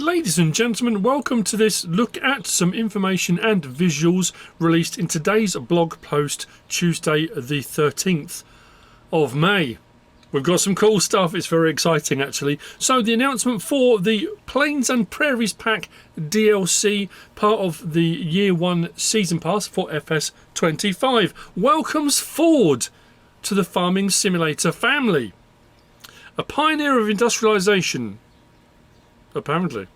Ladies and gentlemen, welcome to this look at some information and visuals released in today's blog post, Tuesday the 13th of May. We've got some cool stuff, it's very exciting actually. So the announcement for the Plains and Prairies Pack DLC, part of the Year 1 Season Pass for FS25, welcomes Ford to the Farming Simulator family. A pioneer of industrialisation, apparently.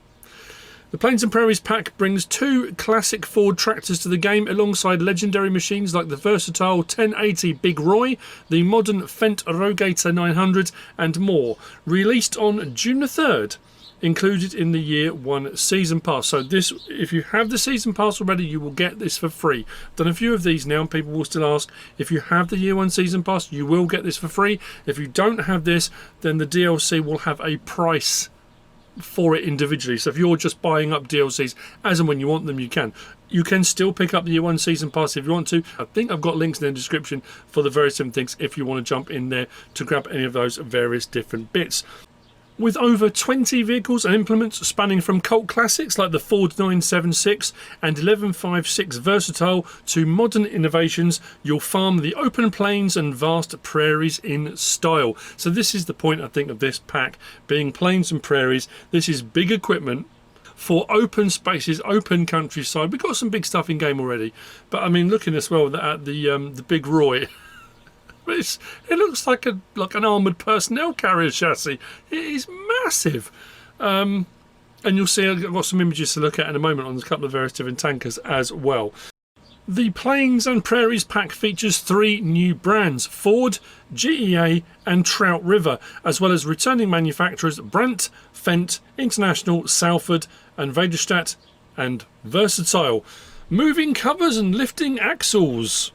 The Plains and Prairies pack brings two classic Ford tractors to the game alongside legendary machines like the versatile 1080 Big Roy, the modern Fendt Rogator 900 and more. Released on June the 3rd, included in the Year 1 Season Pass. So this, if you have the Season Pass already, you will get this for free. I've done a few of these now and people will still ask. If you have the Year 1 Season Pass, you will get this for free. If you don't have this, then the DLC will have a price for it individually. So if you're just buying up DLCs as and when you want them, you can. You can still pick up the Year 1 Season Pass if you want to. I think I've got links in the description for the various different things if you want to jump in there to grab any of those various different bits. With over 20 vehicles and implements spanning from cult classics like the Ford 976 and 1156 Versatile to modern innovations, you'll farm the open plains and vast prairies in style. So this is the point, I think, of this pack, being plains and prairies. This is big equipment for open spaces, open countryside. We've got some big stuff in game already, but I mean, looking as well at the Big Roy, it looks like an armoured personnel carrier chassis. It is massive. And you'll see I've got some images to look at in a moment on a couple of various different tankers as well. The Plains and Prairies pack features three new brands, Ford, GEA and Trout River, as well as returning manufacturers Brandt, Fendt, International, Salford and Vaderstadt and Versatile. Moving covers and lifting axles.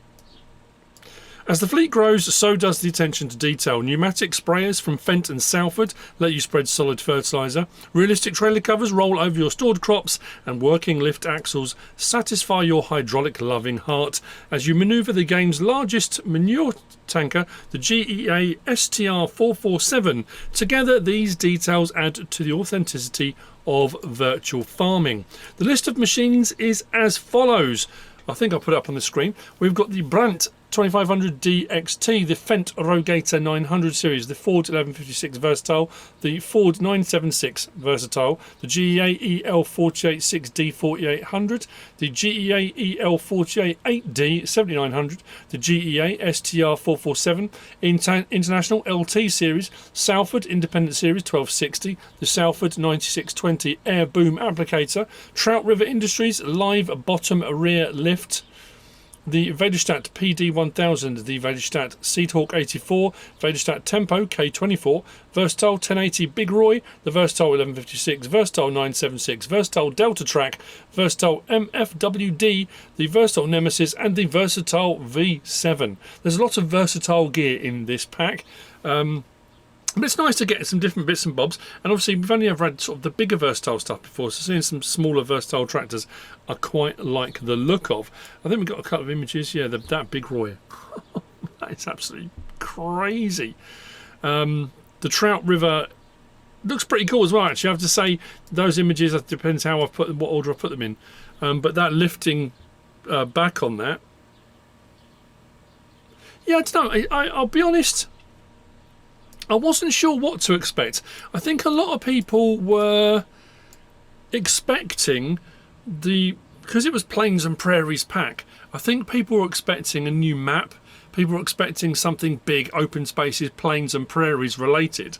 As the fleet grows, so does the attention to detail. Pneumatic sprayers from Fendt and Salford let you spread solid fertiliser. Realistic trailer covers roll over your stored crops, and working lift axles satisfy your hydraulic-loving heart as you manoeuvre the game's largest manure tanker, the GEA STR447. Together, these details add to the authenticity of virtual farming. The list of machines is as follows. I think I'll put it up on the screen. We've got the Brandt 2500 DXT, the Fendt Rogator 900 series, the Ford 1156 Versatile, the Ford 976 Versatile, the GEA EL486D 4800, the GEA EL488D 7900, the GEA STR447 International LT series, Salford Independent Series 1260, the Salford 9620 Air Boom Applicator, Trout River Industries Live Bottom Rear Lift, the Vaderstadt PD1000, the Vaderstadt Seedhawk 84, Vaderstadt Tempo K24, Versatile 1080 Big Roy, the Versatile 1156, Versatile 976, Versatile Delta Track, Versatile MFWD, the Versatile Nemesis and the Versatile V7. There's a lot of versatile gear in this pack. But it's nice to get some different bits and bobs, and obviously we've only ever had sort of the bigger versatile stuff before, so seeing some smaller versatile tractors I quite like the look of. I think we've got a couple of images. Yeah, that Big Roy. That's absolutely crazy. The Trout River looks pretty cool as well, actually. I have to say, those images, it depends how I've put them, what order I put them in. But that lifting back on that, yeah, I don't know. I'll be honest, I wasn't sure what to expect. I think a lot of people were expecting because it was Plains and Prairies pack, I think people were expecting a new map. People were expecting something big, open spaces, plains and prairies related.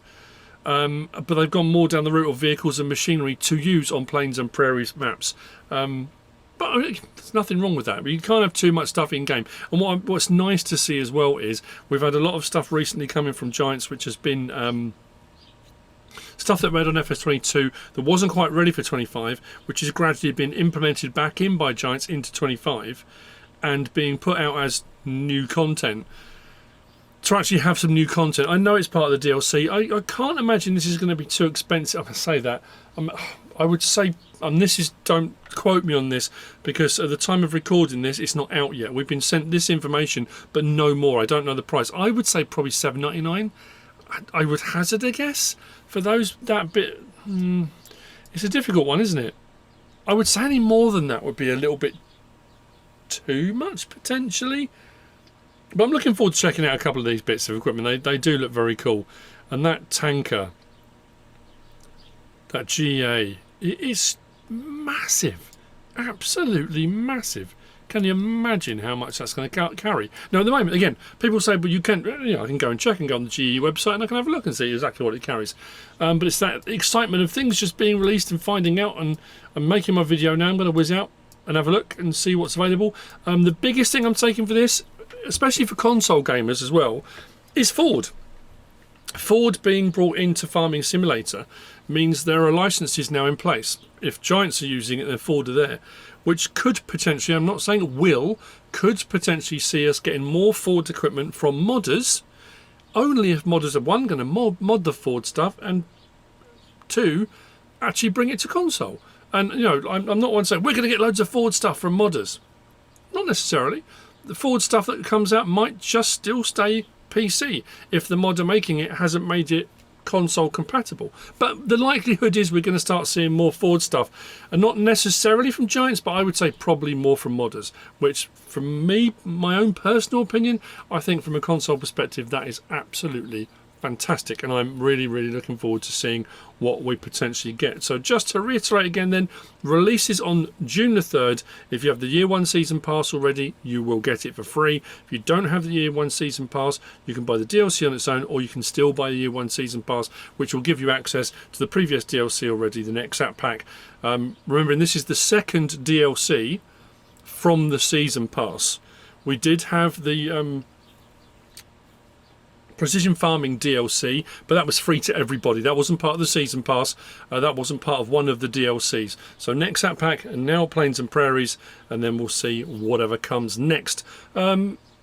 But they've gone more down the route of vehicles and machinery to use on Plains and Prairies maps. But there's nothing wrong with that. But you can't have too much stuff in game. And what's nice to see as well is we've had a lot of stuff recently coming from Giants, which has been stuff that read on FS22 that wasn't quite ready for 25, which has gradually been implemented back in by Giants into 25 and being put out as new content. To actually have some new content, I know it's part of the DLC. I can't imagine this is going to be too expensive. I say that. I would say, and this is, don't quote me on this, because at the time of recording this, it's not out yet. We've been sent this information, but no more. I don't know the price. I would say probably $7.99. I would hazard a guess for that bit. It's a difficult one, isn't it? I would say any more than that would be a little bit too much, potentially. But I'm looking forward to checking out a couple of these bits of equipment. They do look very cool. And that tanker, that GA, it is massive. Absolutely massive. Can you imagine how much that's going to carry? Now, at the moment, again, people say, "But you can, I can go and check and go on the GE website and I can have a look and see exactly what it carries." But it's that excitement of things just being released and finding out. And I'm making my video now. I'm going to whiz out and have a look and see what's available. The biggest thing I'm taking for this, especially for console gamers as well, is Ford. Ford being brought into Farming Simulator means there are licenses now in place. If Giants are using it, then Ford are there, which could potentially, I'm not saying will, could potentially see us getting more Ford equipment from modders, only if modders are, one, going to mod the Ford stuff, and two, actually bring it to console. And, you know, I'm not one saying we're going to get loads of Ford stuff from modders. Not necessarily. The Ford stuff that comes out might just still stay PC if the modder making it hasn't made it console compatible. But the likelihood is we're going to start seeing more Ford stuff, and not necessarily from Giants, but I would say probably more from modders, which from me, my own personal opinion, I think from a console perspective that is absolutely fantastic, and I'm really looking forward to seeing what we potentially get. So just to reiterate again then, releases on June the 3rd. If you have the year 1 season pass already, you will get it for free. If you don't have the year 1 season pass, you can buy the DLC on its own, or you can still buy the year 1 season pass, which will give you access to the previous DLC already, the NEXAT pack. Remembering this is the second DLC from the season pass. We did have the Precision Farming DLC, but that was free to everybody. That wasn't part of the season pass. That wasn't part of one of the DLCs. So NEXAT pack, and now Plains and Prairies, and then we'll see whatever comes next.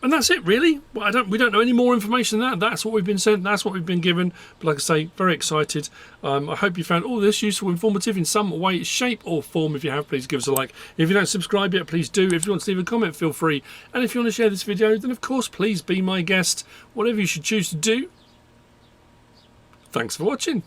And that's it, really. We don't know any more information than that. That's what we've been sent. That's what we've been given. But like I say, very excited. I hope you found all this useful, informative in some way, shape or form. If you have, please give us a like. If you don't subscribe yet, please do. If you want to leave a comment, feel free. And if you want to share this video, then of course, please be my guest. Whatever you should choose to do. Thanks for watching.